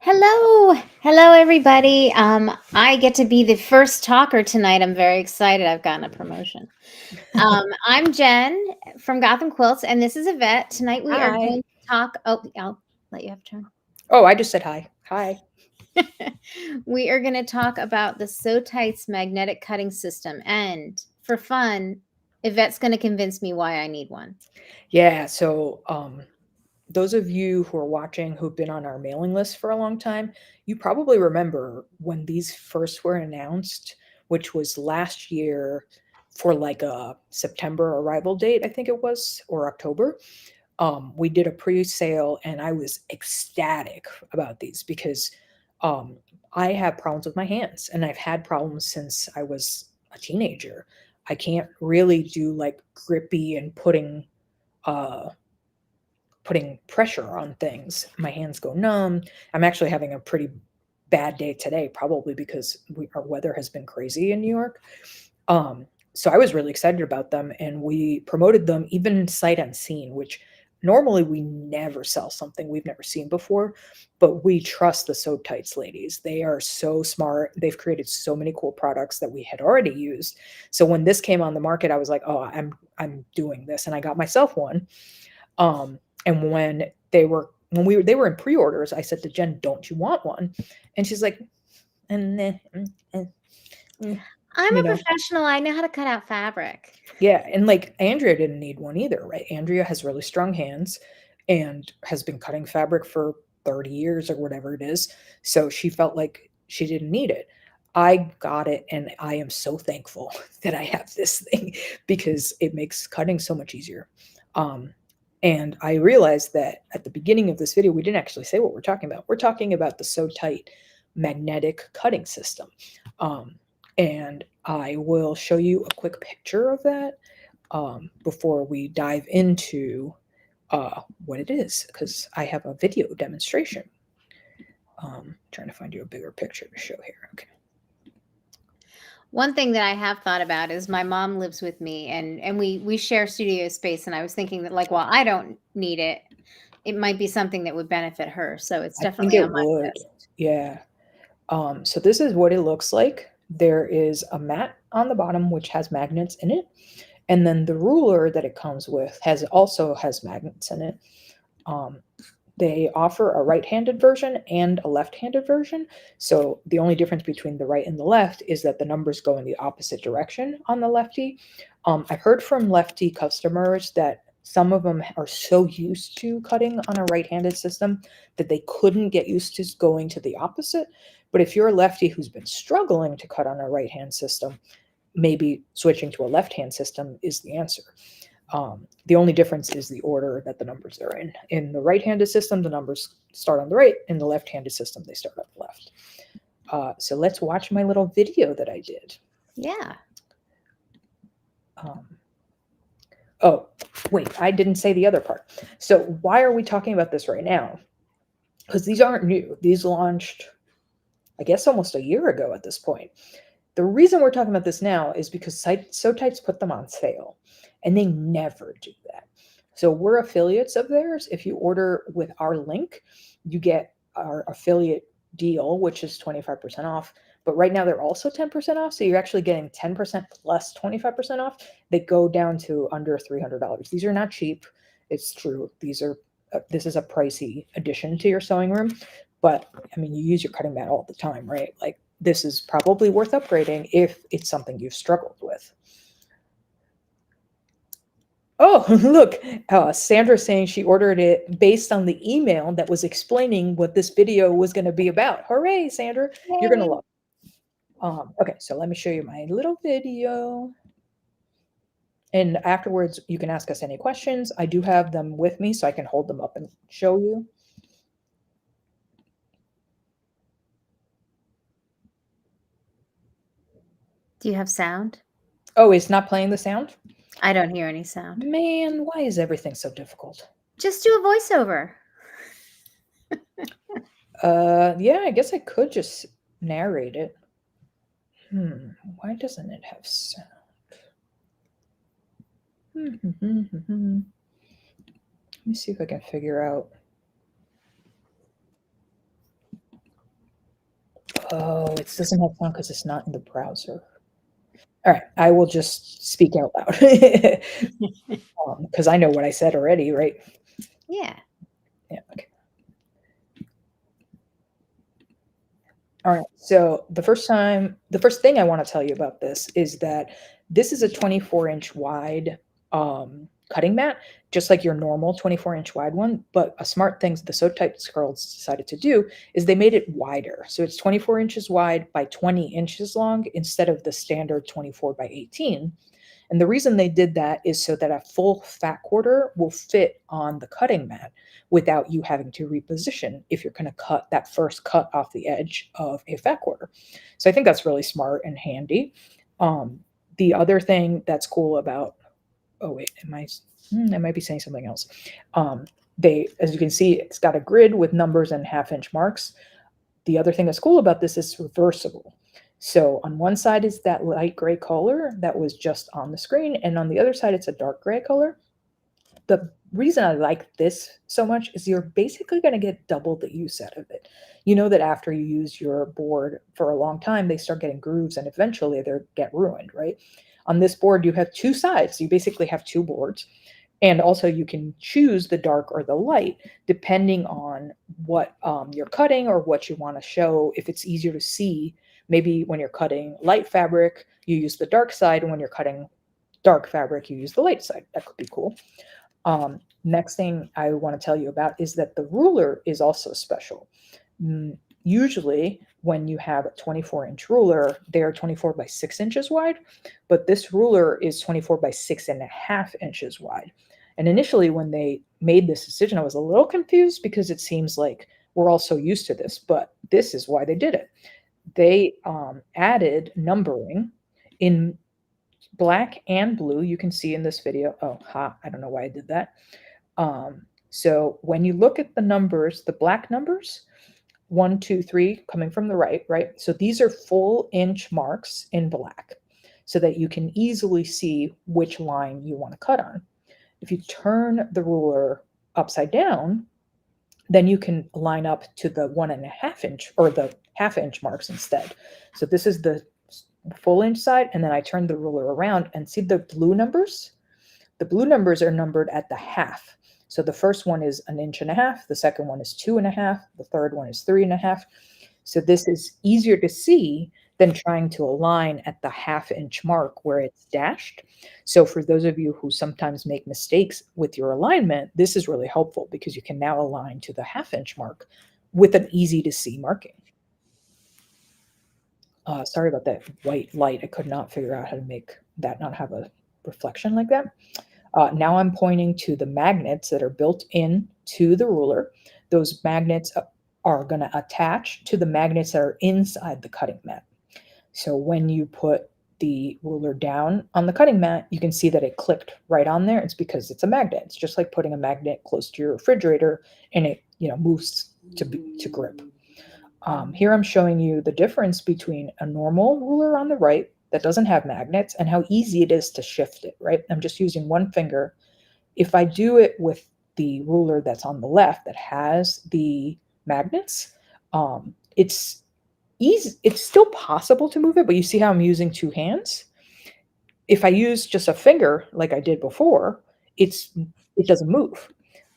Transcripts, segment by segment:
Hello, everybody. I get to be the first talker tonight. I'm very excited. I've gotten a promotion. I'm Jen from Gotham Quilts, and this is Yvette. Tonight we are Hi. going to talk. Oh, I'll let you have a turn. Oh, I just said hi. Hi. We are going to talk about the SewTites magnetic cutting system, and for fun, Yvette's going to convince me why I need one. Yeah, those of you who are watching who've been on our mailing list for a long time, you probably remember when these first were announced, which was last year for like a September arrival date, I think it was, or October. We did a pre-sale and I was ecstatic about these because um, I have problems with my hands and I've had problems since I was a teenager. I can't really do like grippy and uh, putting pressure on things. My hands go numb. I'm actually having a pretty bad day today, probably because our weather has been crazy in New York. Um, so I was really excited about them, and we promoted them even sight unseen, which normally we never sell something we've never seen before, but we trust the SewTites ladies. They are so smart. They've created so many cool products that we had already used. So when this came on the market, I was like, "Oh, I'm doing this," and I got myself one. And when they were in pre-orders, I said to Jen, "Don't you want one?" And she's like, "Nah, mm," I'm you a know. professional. I know how to cut out fabric. Yeah, and like Andrea didn't need one either, right? Andrea has really strong hands and has been cutting fabric for 30 years or whatever it is. So she felt like she didn't need it. I got it and I am so thankful that I have this thing because it makes cutting so much easier. Um, and I realized that at the beginning of this video, we didn't actually say what we're talking about. We're talking about the SewTite magnetic cutting system. Um, and I will show you a quick picture of that before we dive into what it is, because I have a video demonstration. Trying to find you a bigger picture to show here. Okay. One thing that I have thought about is my mom lives with me and we share studio space, and I was thinking that, like, while I don't need it, it might be something that would benefit her. So it's I think definitely it on my would. list. Yeah. So this is what it looks like. There is a mat on the bottom which has magnets in it, and then the ruler that it comes with has magnets in it. Um, They offer a right-handed version and a left-handed version. So the only difference between the right and the left is that the numbers go in the opposite direction on the lefty. I've heard from lefty customers that some of them are so used to cutting on a right-handed system that they couldn't get used to going to the opposite. But if you're a lefty who's been struggling to cut on a right-hand system, maybe switching to a left-hand system is the answer. The only difference is the order that the numbers are in. In the right-handed system, the numbers start on the right. In the left-handed system, they start on the left. So let's watch my little video that I did. Yeah. Um, oh, wait, I didn't say the other part. So why are we talking about this right now? Because these aren't new. These launched, I guess, almost a year ago at this point. The reason we're talking about this now is because SewTites put them on sale, and they never do that. So we're affiliates of theirs. If you order with our link, you get our affiliate deal, which is 25% off. But right now they're also 10% off. So you're actually getting 10% plus 25% off. They go down to under $300. These are not cheap. It's true. This is a pricey addition to your sewing room. But I mean, you use your cutting mat all the time, right? Like, this is probably worth upgrading if it's something you've struggled with. Oh, look, Sandra's saying she ordered it based on the email that was explaining what this video was going to be about. Hooray, Sandra. You're going to Yay. love it. Okay, so let me show you my little video. And afterwards, you can ask us any questions. I do have them with me, so I can hold them up and show you. Do you have sound? Oh, it's not playing the sound? I don't hear any sound. Man, why is everything so difficult? Just do a voiceover. Yeah, I guess I could just narrate it. Why doesn't it have sound? Let me see if I can figure out. Oh, it doesn't have sound because it's not in the browser. All right, I will just speak out loud because I know what I said already, right? Yeah. Yeah. Okay. All right. So the first thing I want to tell you about this is that this is a 24-inch wide cutting mat, just like your normal 24-inch wide one. But a smart thing the SewTites girls decided to do is they made it wider. So it's 24 inches wide by 20 inches long instead of the standard 24 by 18. And the reason they did that is so that a full fat quarter will fit on the cutting mat without you having to reposition if you're going to cut that first cut off the edge of a fat quarter. So I think that's really smart and handy. Um, the other thing that's cool about, oh wait, I might be saying something else. They, as you can see, it's got a grid with numbers and half-inch marks. The other thing that's cool about this is reversible. So on one side is that light gray color that was just on the screen, and on the other side it's a dark gray color. The reason I like this so much is you're basically going to get double the use out of it. You know that after you use your board for a long time, they start getting grooves and eventually they get ruined, right? On this board, you have two sides. You basically have two boards. And also, you can choose the dark or the light depending on what you're cutting or what you want to show. If it's easier to see, maybe when you're cutting light fabric, you use the dark side, and when you're cutting dark fabric, you use the light side. That could be cool. Next thing I want to tell you about is that the ruler is also special. Usually, when you have a 24-inch ruler, they are 24 by 6 inches wide, but this ruler is 24 by 6.5 inches wide. And initially, when they made this decision, I was a little confused because it seems like we're all so used to this, but this is why they did it. They added numbering in black and blue. You can see in this video. Oh, I don't know why I did that. So when you look at the numbers, the black numbers, 1, 2, 3, coming from the right, right? So these are full inch marks in black so that you can easily see which line you want to cut on. If you turn the ruler upside down, then you can line up to the 1.5 inch or the half-inch marks instead. So this is the full inch side, and then I turn the ruler around and see the blue numbers. The blue numbers are numbered at the half. So the first one is 1.5 inches, the second one is 2.5, the third one is 3.5. So this is easier to see than trying to align at the half-inch mark where it's dashed. So for those of you who sometimes make mistakes with your alignment, this is really helpful because you can now align to the half-inch mark with an easy to see marking. Sorry about that white light. I could not figure out how to make that not have a reflection like that. Now I'm pointing to the magnets that are built in to the ruler. Those magnets are going to attach to the magnets that are inside the cutting mat. So when you put the ruler down on the cutting mat, you can see that it clicked right on there. It's because it's a magnet. It's just like putting a magnet close to your refrigerator and it, moves to grip. Here I'm showing you the difference between a normal ruler on the right that doesn't have magnets and how easy it is to shift it, right? I'm just using one finger. If I do it with the ruler that's on the left that has the magnets, it's easy. It's still possible to move it, but you see how I'm using two hands? If I use just a finger like I did before, it doesn't move.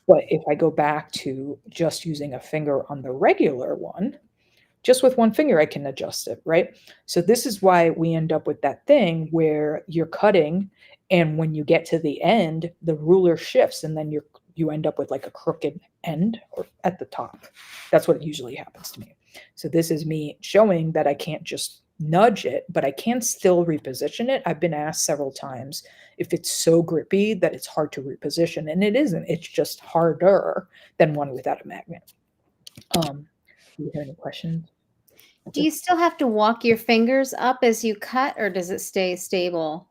But if I go back to just using a finger on the regular one, just with one finger, I can adjust it, right? So this is why we end up with that thing where you're cutting, and when you get to the end, the ruler shifts, and then you end up with like a crooked end or at the top. That's what usually happens to me. So this is me showing that I can't just nudge it, but I can still reposition it. I've been asked several times if it's so grippy that it's hard to reposition, and it isn't. It's just harder than one without a magnet. Do you have any questions? Do you still have to walk your fingers up as you cut, or does it stay stable?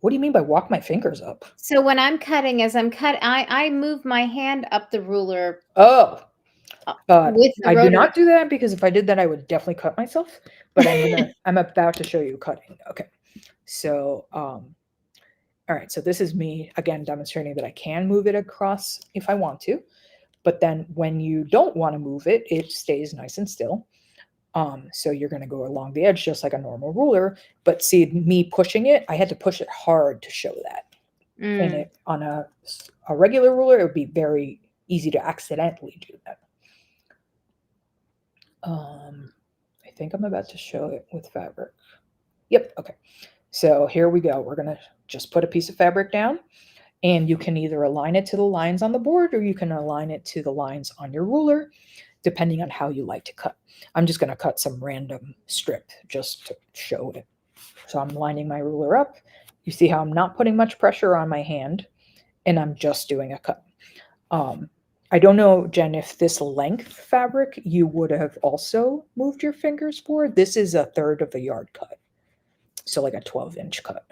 What do you mean by walk my fingers up? So when I'm cutting, as I'm cut, I move my hand up the ruler Oh, uh, with the I do rotary. not do that because if I did that, I would definitely cut myself. But I'm about to show you cutting. Okay. So, all right. So this is me again demonstrating that I can move it across if I want to. But then when you don't want to move it, it stays nice and still. So you're going to go along the edge just like a normal ruler. But see, me pushing it, I had to push it hard to show that. And Mm. it on a regular ruler, it would be very easy to accidentally do that. I think I'm about to show it with fabric. Yep. Okay. So here we go. We're going to just put a piece of fabric down, and you can either align it to the lines on the board or you can align it to the lines on your ruler, depending on how you like to cut. I'm just going to cut some random strip just to show it. So I'm lining my ruler up. You see how I'm not putting much pressure on my hand, and I'm just doing a cut. Um, I don't know, Jen, if this length fabric you would have also moved your fingers for. This is a third of a yard cut. So like a 12-inch cut.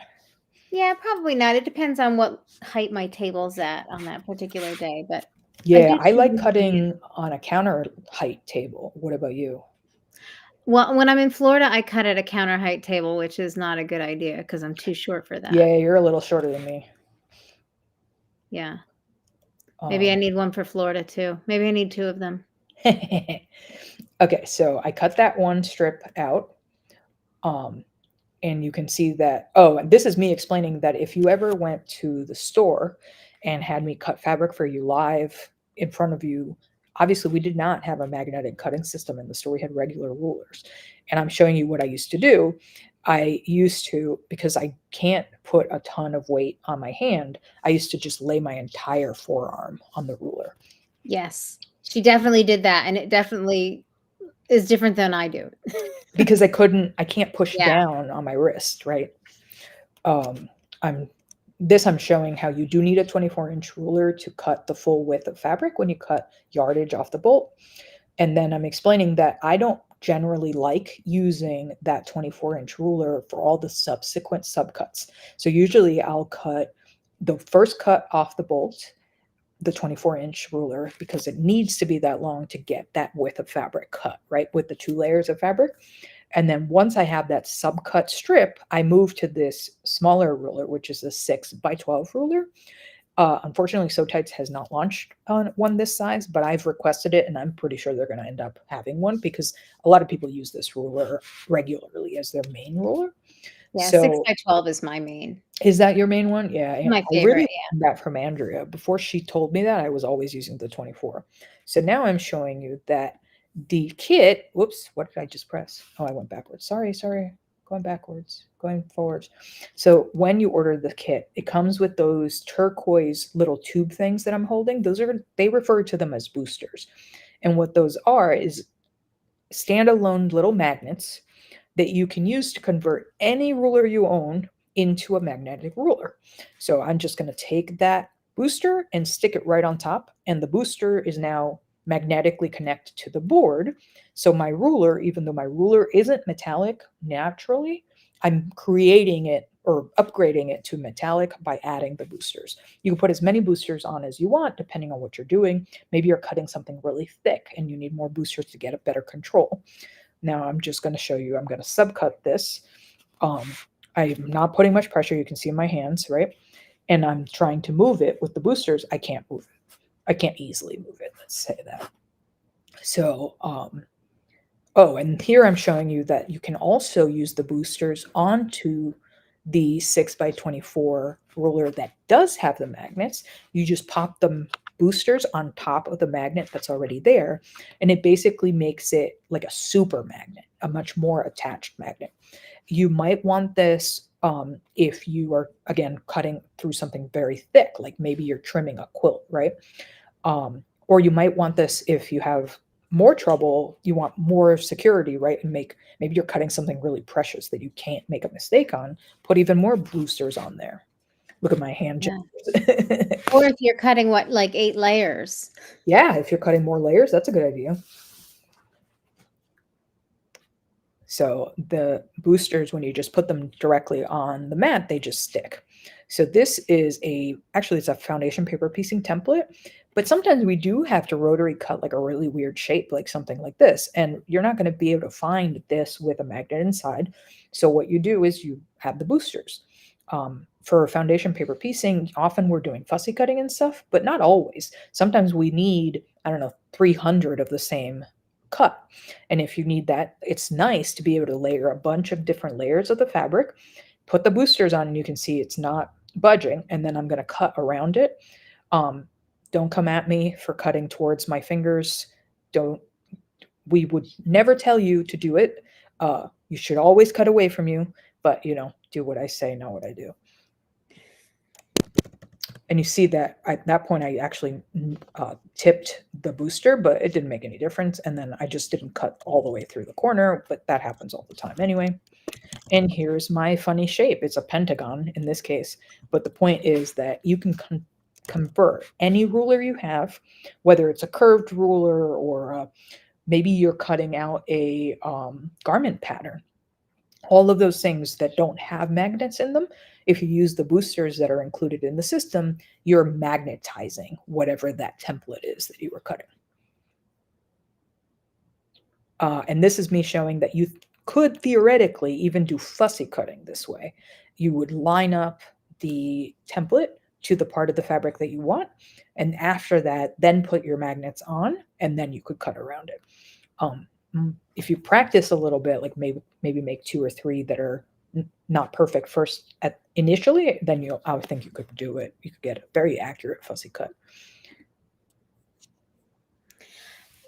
Yeah, probably not. It depends on what height my table's at on that particular day, but I Yeah, do I choose like usually. cutting on a counter height table. What about you? Well, when I'm in Florida, I cut at a counter height table, which is not a good idea because I'm too short for that. Yeah, you're a little shorter than me. Yeah. Maybe I Um, need one for Florida too. Maybe I need 2 of them. okay, so I cut that one strip out. Um, and you can see that, oh, and this is me explaining that if you ever went to the store and had me cut fabric for you live in front of you, obviously we did not have a magnetic cutting system in the store. We had regular rulers. And I'm showing you what I used to do. I used to, because I can't put a ton of weight on my hand, I used to just lay my entire forearm on the ruler Yes. She definitely did that, and it definitely is different than I do. because I can't push Yeah. down on my wrist, right? um, I'm I'm showing how you do need a 24-inch ruler to cut the full width of fabric when you cut yardage off the bolt. And then I'm explaining that I don't generally like using that 24-inch ruler for all the subsequent subcuts. So usually I'll cut the first cut off the bolt, the 24-inch ruler, because it needs to be that long to get that width of fabric cut, right? With the 2 layers of fabric. And then once I have that subcut strip, I move to this smaller ruler, which is a 6x12 ruler. Unfortunately, SewTites has not launched on one this size, but I've requested it, and I'm pretty sure they're going to end up having one because a lot of people use this ruler regularly as their main ruler. Yeah, 6 So by 12 is my main. is that your main one? Yeah, My I really favorite, learned that from Andrea. Before she told me that, I was always using the 24. So now I'm showing you that the kit, whoops, what did I just press? Oh, I went backwards. Sorry. Going backwards, going forwards. So when you order the kit, it comes with those turquoise little tube things that I'm holding. They refer to them as boosters. And what those are is standalone little magnets that you can use to convert any ruler you own into a magnetic ruler. So I'm just going to take that booster and stick it right on top, and the booster is now magnetically connected to the board. So my ruler, even though my ruler isn't metallic naturally, I'm creating it or upgrading it to metallic by adding the boosters. You can put as many boosters on as you want, depending on what you're doing. Maybe you're cutting something really thick and you need more boosters to get a better control. Now I'm just going to show you, I'm going to subcut this. Um, I'm not putting much pressure. You can see in my hands, right? And I'm trying to move it with the boosters. I can't move it. I can't easily move it. Let's say that. So, oh, and here I'm showing you that you can also use the boosters onto the 6x24 ruler that does have the magnets. You just pop the boosters on top of the magnet that's already there, and it basically makes it like a super magnet, a much more attached magnet. You might want this if you are, again, cutting through something very thick, like maybe you're trimming a quilt, right? Or you might want this if you have more trouble, you want more security, right? And maybe you're cutting something really precious that you can't make a mistake on, put even more boosters on there. Look at my hand Yeah. gestures. Or if you're cutting what, like 8 layers. Yeah, if you're cutting more layers, that's a good idea. So the boosters, when you just put them directly on the mat, they just stick. So this is actually it's a foundation paper piecing template, but sometimes we do have to rotary cut like a really weird shape, like something like this. And you're not going to be able to find this with a magnet inside. So what you do is you add the boosters. For foundation paper piecing, often we're doing fussy cutting and stuff, but not always. Sometimes we need, I don't know, 300 of the same cut. And if you need that, it's nice to be able to layer a bunch of different layers of the fabric, put the boosters on, and you can see it's not budging. And then I'm going to cut around it. Um, don't come at me for cutting towards my fingers. Don't, we would never tell you to do it. You should always cut away from you, but do what I say, not what I do. And you see that at that point, I actually tipped the booster, but it didn't make any difference. And then I just didn't cut all the way through the corner, but that happens all the time anyway. And here's my funny shape. It's a pentagon in this case. But the point is that you can convert any ruler you have, whether it's a curved ruler or maybe you're cutting out a garment pattern. All of those things that don't have magnets in them, if you use the boosters that are included in the system, you're magnetizing whatever that template is that you were cutting. And this is me showing that you could theoretically even do fussy cutting this way. You would line up the template to the part of the fabric that you want, and after that, then put your magnets on, and then you could cut around it. If you practice a little bit, like maybe make 2 or 3 that are not perfect first initially, then I would think you could do it. You could get a very accurate fussy cut.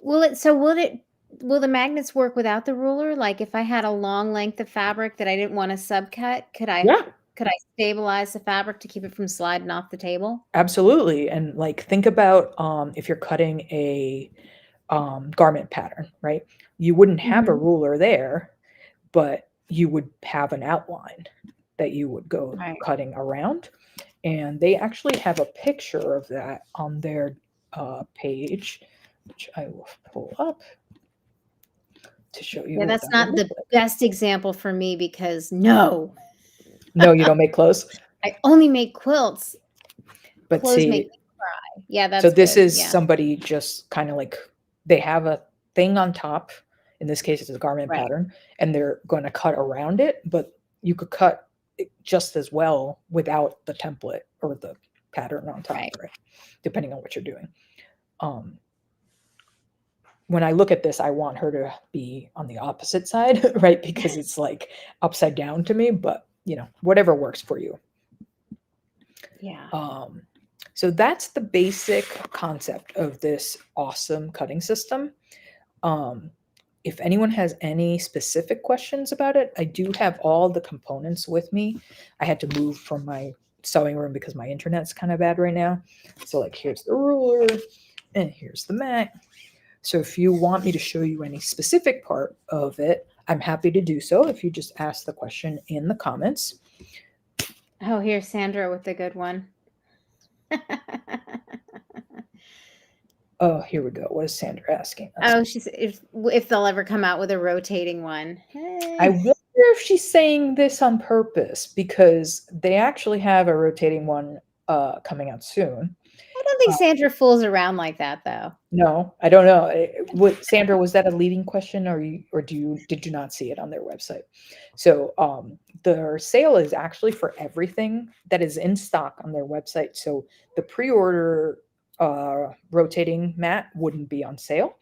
Will the magnets work without the ruler? Like if I had a long length of fabric that I didn't want to subcut, could I stabilize the fabric to keep it from sliding off the table? Absolutely. And like think about if you're cutting a garment pattern, right? You wouldn't have a ruler there, but you would have an outline that you would go cutting around. And they actually have a picture of that on their page, which I will pull up to show you. Yeah, that's not the best example for me because no, you don't make clothes. I only make quilts. But clothes see, make me cry. Yeah, that's so this good. is somebody just kind of like they have a thing on top. In this case, it's a garment pattern, and they're going to cut around it. But you could cut it just as well without the template or the pattern on top, right? Depending on what you're doing. When I look at this, I want her to be on the opposite side, right? Because it's like upside down to me, but whatever works for you. Yeah. So that's the basic concept of this awesome cutting system. If anyone has any specific questions about it, I do have all the components with me. I had to move from my sewing room because my internet's kind of bad right now. So like here's the ruler and here's the mat. So if you want me to show you any specific part of it, I'm happy to do so if you just ask the question in the comments. Oh, here's Sandra with the good one. Oh, here we go. What is Sandra asking us? Oh, she's if they'll ever come out with a rotating one. Hey. I wonder if she's saying this on purpose because they actually have a rotating one coming out soon. I don't think Sandra fools around like that, though. No, I don't know. Sandra, was that a leading question, or did you not see it on their website? So their sale is actually for everything that is in stock on their website. So the pre-order rotating mat wouldn't be on sale,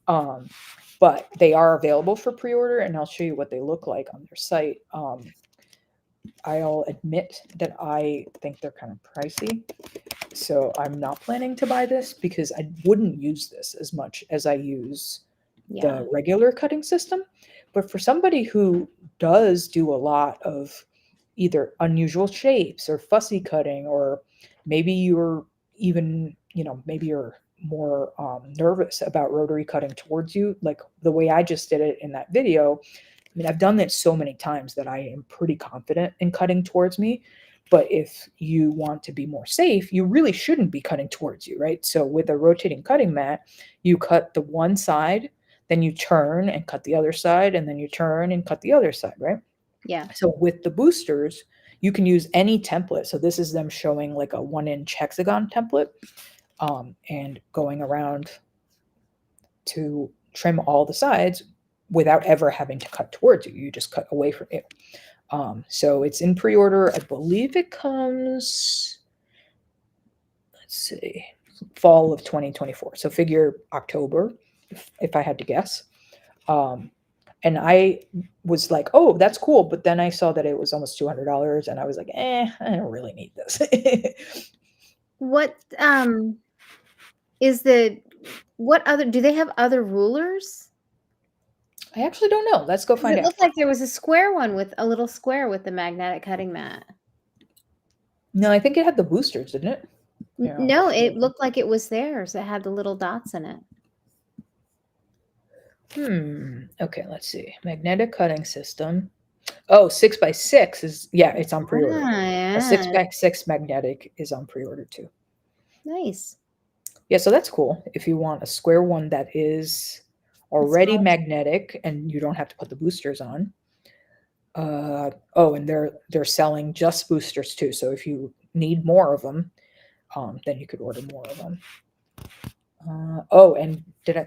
but they are available for pre-order, and I'll show you what they look like on their site. I'll admit that I think they're kind of pricey, so I'm not planning to buy this because I wouldn't use this as much as I use the regular cutting system. But for somebody who does do a lot of either unusual shapes or fussy cutting, or maybe you're even, maybe you're more nervous about rotary cutting towards you, like the way I just did it in that video. I mean, I've done it so many times that I am pretty confident in cutting towards me. But if you want to be more safe, you really shouldn't be cutting towards you, right? So with a rotating cutting mat, you cut the one side, then you turn and cut the other side, and then you turn and cut the other side, right? Yeah. So with the boosters, you can use any template. So this is them showing like a 1-inch hexagon template and going around to trim all the sides without ever having to cut towards you. You just cut away from it. So it's in pre-order. I believe it comes, let's see, fall of 2024. So figure October if I had to guess. Um, and I was like, "Oh, that's cool," but then I saw that it was almost $200, and I was like, I don't really need this." What, is the what other do they have other rulers? I actually don't know. Let's go 'Cause find it out. looked like there was a square one with a little square with the magnetic cutting mat. No, I think it had the boosters, didn't it? N Yeah, I'll go no, find it it. looked like it was theirs. It had the little dots in it. Okay, let's see. Magnetic cutting system. Oh, 6x6 is, yeah, it's on pre-order. Ah, A six yeah. by six magnetic is on pre-order too. Nice. Yeah, so that's cool. If you want a square one that is A already small magnetic and you don't have to put the boosters on. Oh, and they're selling just boosters too. So if you need more of them, then you could order more of them. Oh, and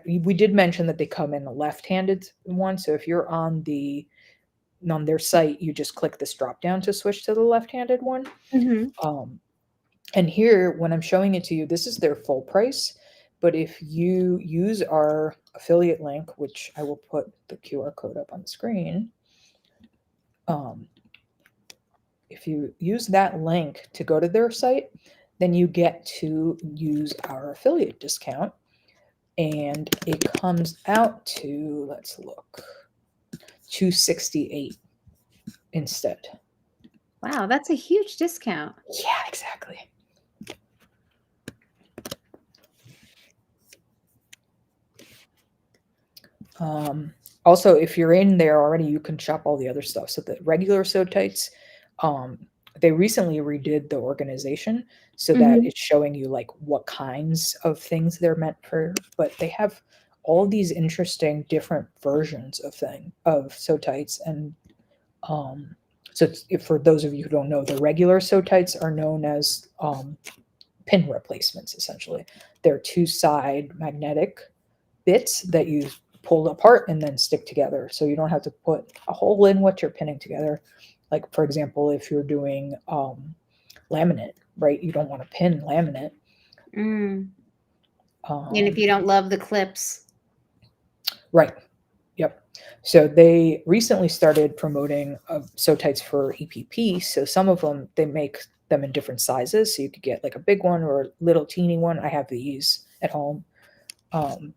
we did mention that they come in a left-handed one. So if you're on their site, you just click this drop down to switch to the left-handed one. Mhm. Um, and here, when I'm showing it to you, this is their full price. But if you use our affiliate link, which I will put the QR code up on the screen, um, if you use that link to go to their site, then you get to use our affiliate discount. And it comes out to, let's look, 268 instead. Wow, that's a huge discount. Yeah, exactly. Also, if you're in there already, you can shop all the other stuff. So the regular SewTites, um, they recently redid the organization so that Mhm. it's showing you like what kinds of things they're meant for. But they have all these interesting different versions of SewTites, and um, so for those of you who don't know, the regular SewTites are known as pin replacements. Essentially, they're two-side magnetic bits that you pull apart and then stick together. So you don't have to put a hole in what you're pinning together. Like, for example, if you're doing laminate, right? You don't want to pin laminate. Mm. And if Um, you don't love the clips. right. Yep. So they recently started promoting SewTites for EPP. So some of them, they make them in different sizes. So you could get like a big one or a little teeny one. I have these at home. Um,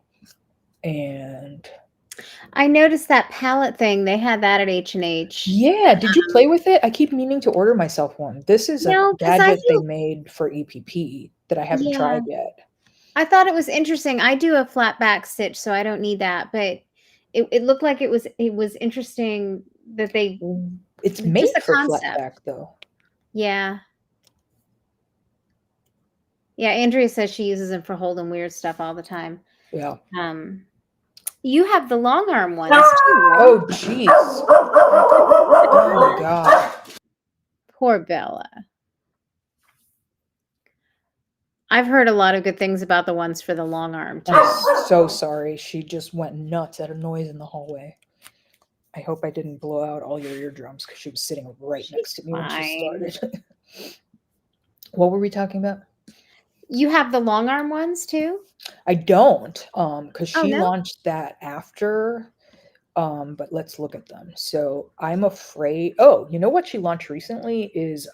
and I noticed that palette thing, they had that at H&H. yeah, did you play with it? I keep meaning to order myself one. This is a No, because I gadget they feel made for EPP that I haven't yeah. tried yet. I thought it was interesting. I do a flat back stitch, so I don't need that, but it looked like it was interesting that they It's just made the for flat concept. back though. Yeah. Yeah, Andrea says she uses them for holding weird stuff all the time. Yeah. Um, you have the long arm ones too, right? Oh jeez. Oh my god. Poor Bella. I've heard a lot of good things about the ones for the long arm too. I'm so sorry. She just went nuts at a noise in the hallway. I hope I didn't blow out all your eardrums because she was sitting right next She's to me when she fine. started. What were we talking about? You have the long arm ones too? I don't, because Oh, she no? launched that after. But let's look at them. So I'm afraid. Oh, you know what she launched recently is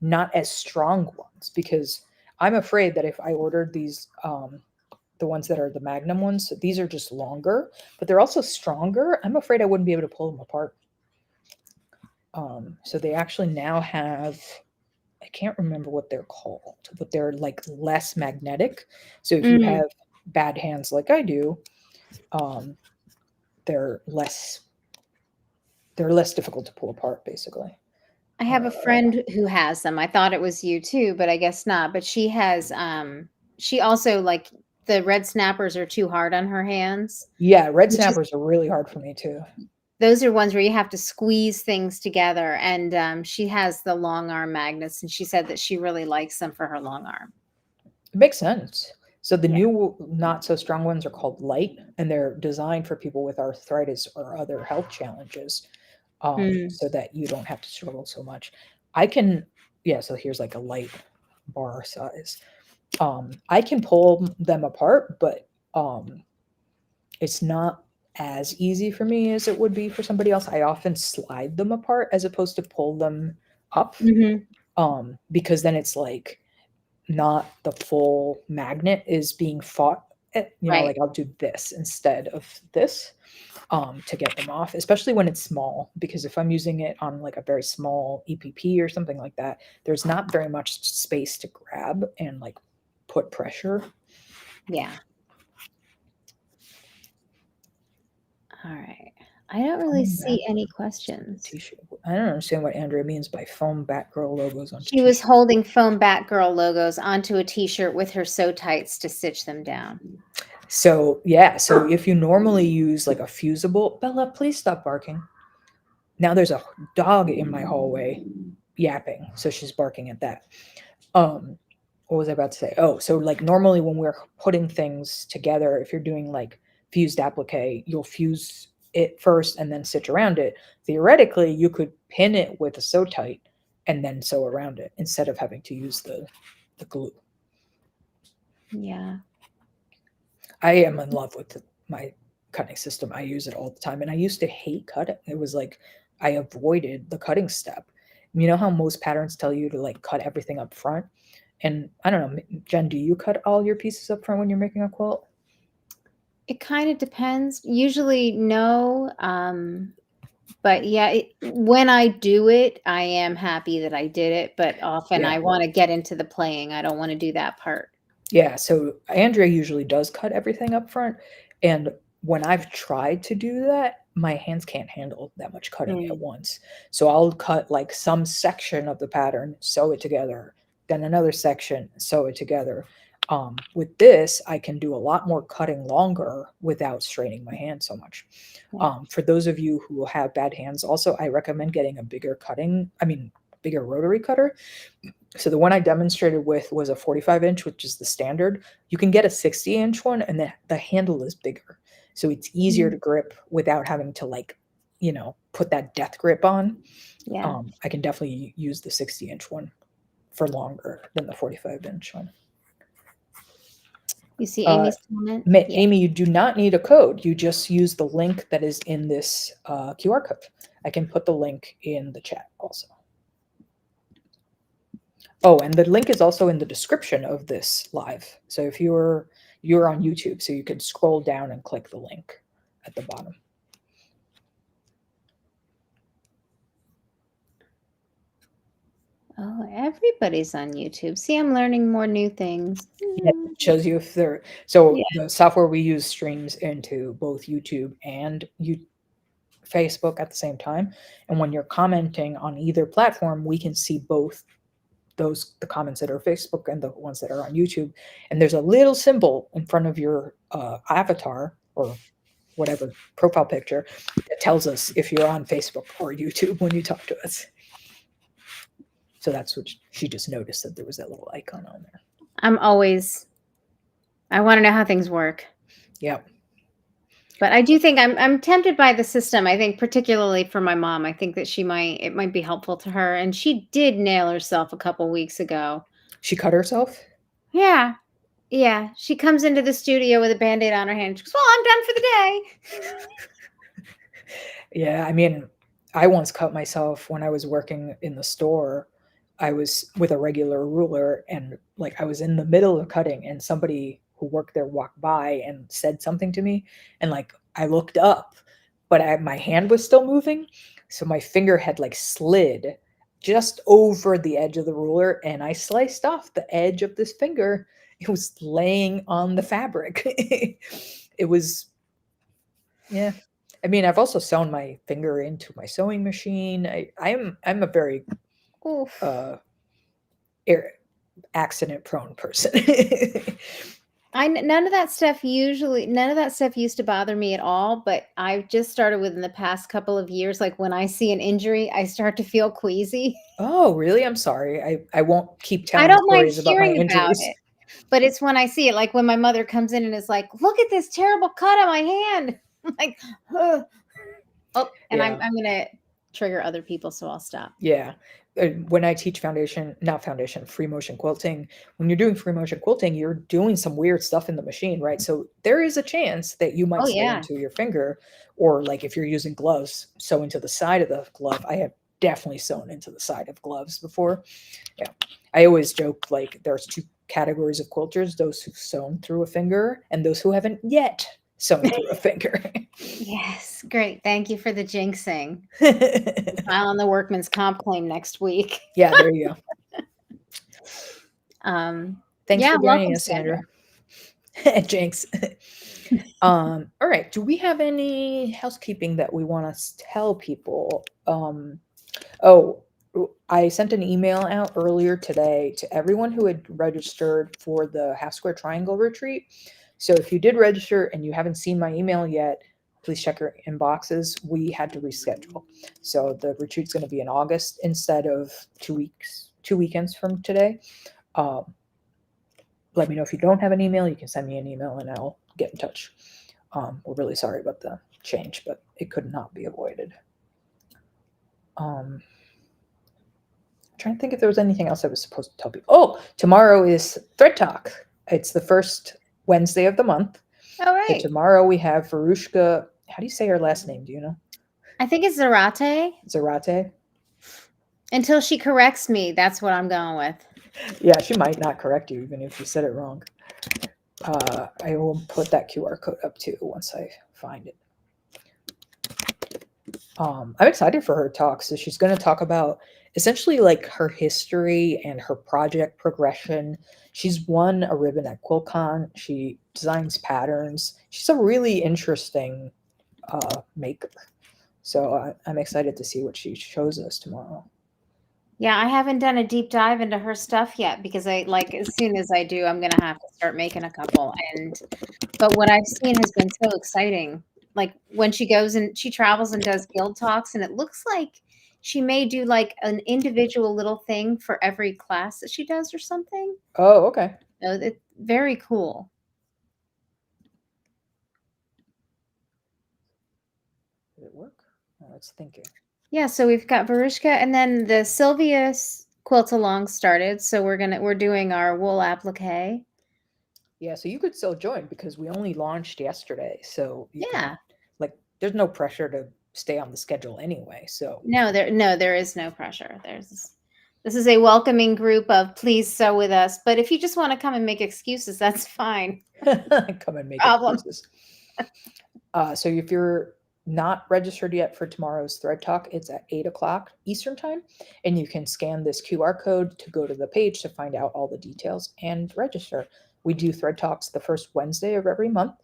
not as strong ones, because I'm afraid that if I ordered these the ones that are the Magnum ones, so these are just longer, but they're also stronger. I'm afraid I wouldn't be able to pull them apart. So they actually now have, I can't remember what they're called, but they're like less magnetic. So if you Mm. have bad hands like I do, um, they're less they're less difficult to pull apart, basically. I have a Uh, friend who has them. I thought it was you too, but I guess not. But she has she also like the red snappers are too hard on her hands, yeah, red which is snappers are really hard for me too. those are ones where you have to squeeze things together. And she has the long arm magnets, and she said that she really likes them for her long arm. It makes sense. So the Yeah. new not so strong ones are called light, and they're designed for people with arthritis or other health challenges, Mm. so that you don't have to struggle so much. I can, yeah. So here's like a light bar size. I can pull them apart, but It's not as easy for me as it would be for somebody else. I often slide them apart as opposed to pull them up, Mhm. because then it's like not the full magnet is being fought at, Right. like I'll do this instead of this, to get them off, especially when it's small, because if I'm using it on like a very small EPP or something like that, there's not very much space to grab and like put pressure. Yeah. All right. I don't really Foam back see any t questions. shirt. I don't understand what Andrea means by foam Batgirl logos onto She t was shirt. holding foam Batgirl logos onto a t-shirt with her SewTites to stitch them down. So yeah, so if you normally use like a fusible, Bella, please stop barking. Now there's a dog in my hallway yapping, so she's barking at that. Um, what was I about to say? Oh, so like normally when we're putting things together, if you're doing like fused applique, you'll fuse it first and then stitch around it. Theoretically, you could pin it with a sew tight and then sew around it instead of having to use the glue. Yeah. I am in love with my cutting system. I use it all the time, and I used to hate cutting. It was like I avoided the cutting step. You know how most patterns tell you to like cut everything up front, and I don't know, Jen, do you cut all your pieces up front when you're making a quilt? It kind of depends. Usually no. But yeah, when I do it, I am happy that I did it, but often Yeah. I want to get into the playing. I don't want to do that part. Yeah, so Andrea usually does cut everything up front, and when I've tried to do that, my hands can't handle that much cutting at Mm, once. So I'll cut like some section of the pattern, sew it together, then another section, sew it together. With this, I can do a lot more cutting longer without straining my hand so much. yeah. For those of you who have bad hands, also I recommend getting a bigger rotary cutter. So the one I demonstrated with was a 45 inch, which is the standard. You can get a 60-inch one, and the handle is bigger. So it's easier to Mm, grip without having to like, put that death grip on. yeah. I can definitely use the 60-inch one for longer than the 45-inch one. You see Uh, Amy's comment? Yeah. Amy, you do not need a code. You just use the link that is in this QR code. I can put the link in the chat also. Oh, and the link is also in the description of this live. So if you're on YouTube, so you can scroll down and click the link at the bottom. Oh, everybody's on YouTube. See, I'm learning more new things. Yeah, it shows you if they're so Yeah. the software we use streams into both YouTube and Facebook at the same time. And when you're commenting on either platform, we can see both the comments that are Facebook and the ones that are on YouTube. And there's a little symbol in front of your avatar or whatever profile picture that tells us if you're on Facebook or YouTube when you talk to us. So that's what she just noticed, that there was that little icon on there. I'm always I wanna know how things work. Yeah. But I do think I'm tempted by the system. I think particularly for my mom, I think that it might be helpful to her, and she did nail herself a couple weeks ago. She cut herself. Yeah. Yeah, she comes into the studio with a Band-Aid on her hand. She goes, "Well, I'm done for the day." Yeah, I mean, I once cut myself when I was working in the store. I was with a regular ruler, and like I was in the middle of cutting, and somebody who worked there walked by and said something to me, and like I looked up, but my hand was still moving, so my finger had like slid just over the edge of the ruler, and I sliced off the edge of this finger. It was laying on the fabric. It was, yeah. I mean, I've also sewn my finger into my sewing machine. I'm a very Oof. uh accident prone person. None of that stuff used to bother me at all, but I've just started within the past couple of years, like, when I see an injury, I start to feel queasy. Oh, really? I'm sorry. I won't keep I telling don't mind stories about my hearing about injuries. it, but it's when I see it, like, when my mother comes in and is like, "Look at this terrible cut on my hand." I'm like, "Ugh." Oh, and Yeah. I'm gonna trigger other people, so I'll stop. Yeah. when I teach not foundation, free motion quilting, when you're doing free motion quilting, you're doing some weird stuff in the machine, right? So there is a chance that you might Oh sew yeah. into your finger, or like if you're using gloves, sew into the side of the glove. I have definitely sewn into the side of gloves before. Yeah. I always joke like there's two categories of quilters, those who've sewn through a finger and those who haven't yet sewn through a finger. Yes, great. Thank you for the jinxing. File on the workman's comp claim next week. Yeah, there you go. Thanks Yeah, for joining welcome, us, Sandra. Sandra. Jinx. All right. Do we have any housekeeping that we want to tell people? Oh, I sent an email out earlier today to everyone who had registered for the Half Square Triangle retreat. So if you did register and you haven't seen my email yet, please check your inboxes. We had to reschedule. So the retreat's going to be in August instead of 2 weeks, 2 weekends from today. Um, let me know if you don't have an email. You can send me an email and I'll get in touch. We're really sorry about the change, but it could not be avoided. I'm trying to think if there was anything else I was supposed to tell people. Oh, tomorrow is Thread Talk. It's the first Wednesday of the month. All So right. tomorrow we have Varushka. How do you say her last name? Do you know? I think it's Zarate. Zarate? Until she corrects me, that's what I'm going with. Yeah, she might not correct you even if you said it wrong. I will put that QR code up too once I find it. I'm excited for her talk. So she's going to talk about essentially like her history and her project progression. She's won a ribbon at QuiltCon. She designs patterns. She's a really interesting maker. So I'm excited to see what she shows us tomorrow. Yeah, I haven't done a deep dive into her stuff yet because I like as soon as I do, I'm gonna have to start making a couple. But what I've seen has been so exciting. Like when she goes and she travels and does guild talks, and it looks like she may do like an individual little thing for every class that she does or something. Oh, okay. So it's very cool. Did it work? Oh, it's thinking. Yeah, so we've got Varishka and then the Sylvia's quilt along started. So we're doing our wool applique. Yeah, so you could still join because we only launched yesterday. So you can Yeah. like there's no pressure to stay on the schedule anyway. So No, there is no pressure. This is a welcoming group of please sew with us. But if you just want to come and make excuses, that's fine. come and make Problem. excuses. So if you're not registered yet for tomorrow's Thread Talk, it's at 8 o'clock Eastern Time. And you can scan this QR code to go to the page to find out all the details and register. We do Thread Talks the first Wednesday of every month.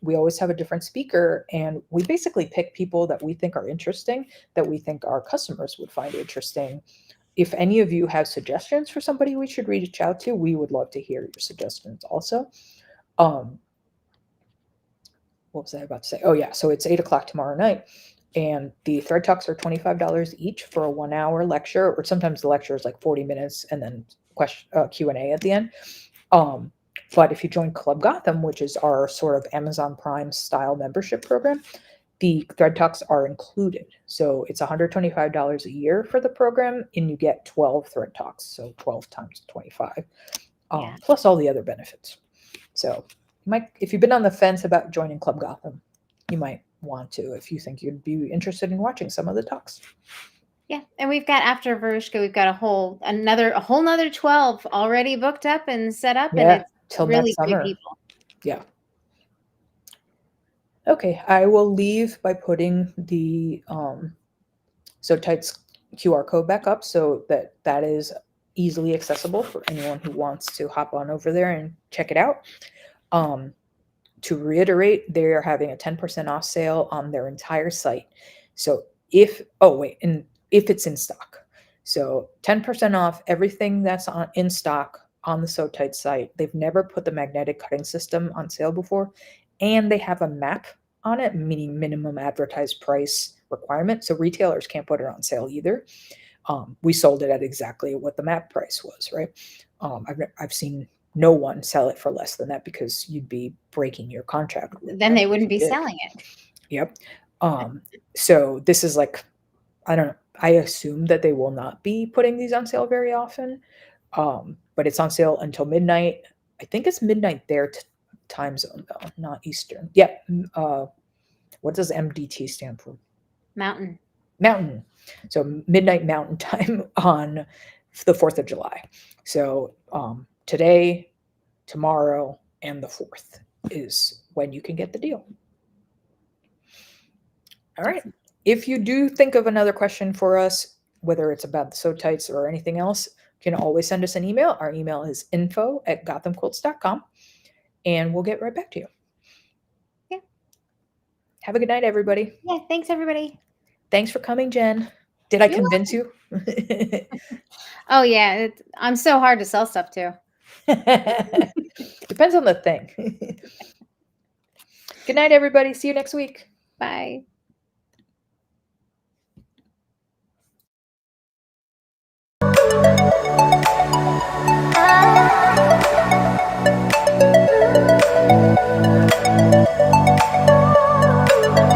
We always have a different speaker, and we basically pick people that we think are interesting, that we think our customers would find interesting. If any of you have suggestions for somebody we should reach out to, we would love to hear your suggestions also. What was I about to say? Oh yeah, so it's 8 o'clock tomorrow night, and the Thread Talks are $25 each for a 1 hour lecture, or sometimes the lecture is like 40 minutes and then Q&A at the end. But if you join Club Gotham, which is our sort of Amazon Prime style membership program, the Thread Talks are included. So it's $125 a year for the program, and you get 12 Thread Talks, so 12 times 25, Yeah. plus all the other benefits. So if you've been on the fence about joining Club Gotham, you might want to if you think you'd be interested in watching some of the talks. Yeah. And we've got after Varushka, we've got a whole nother 12 already booked up and set up, and Yeah, it's till next really great summer. people. Yeah. Okay, I will leave by putting the SewTites QR code back up so that is easily accessible for anyone who wants to hop on over there and check it out. To reiterate, they are having a 10% off sale on their entire site. So if it's in stock. So 10% off everything that's in stock on the SewTites site. They've never put the magnetic cutting system on sale before, and they have a map on it, meaning minimum advertised price requirement. So retailers can't put it on sale either. We sold it at exactly what the map price was, right? I've seen no one sell it for less than that because you'd be breaking your contract with Then them they if wouldn't you be did. selling it. Yep. So this is like, I don't know, I assume that they will not be putting these on sale very often. But it's on sale until midnight. I think it's midnight their time zone though, not Eastern. Yeah. What does MDT stand for? Mountain. Mountain. So midnight Mountain time on the 4th of July. So today, tomorrow, and the 4th is when you can get the deal. All right. If you do think of another question for us, whether it's about the SewTites or anything else, you can always send us an email. Our email is info@gothamquilts.com, and we'll get right back to you. Yeah. Have a good night, everybody. Yeah. Thanks, everybody. Thanks for coming, Jen. Did I You're convince you? Oh yeah, I'm so hard to sell stuff to. Depends on the thing. Good night, everybody. See you next week. Bye.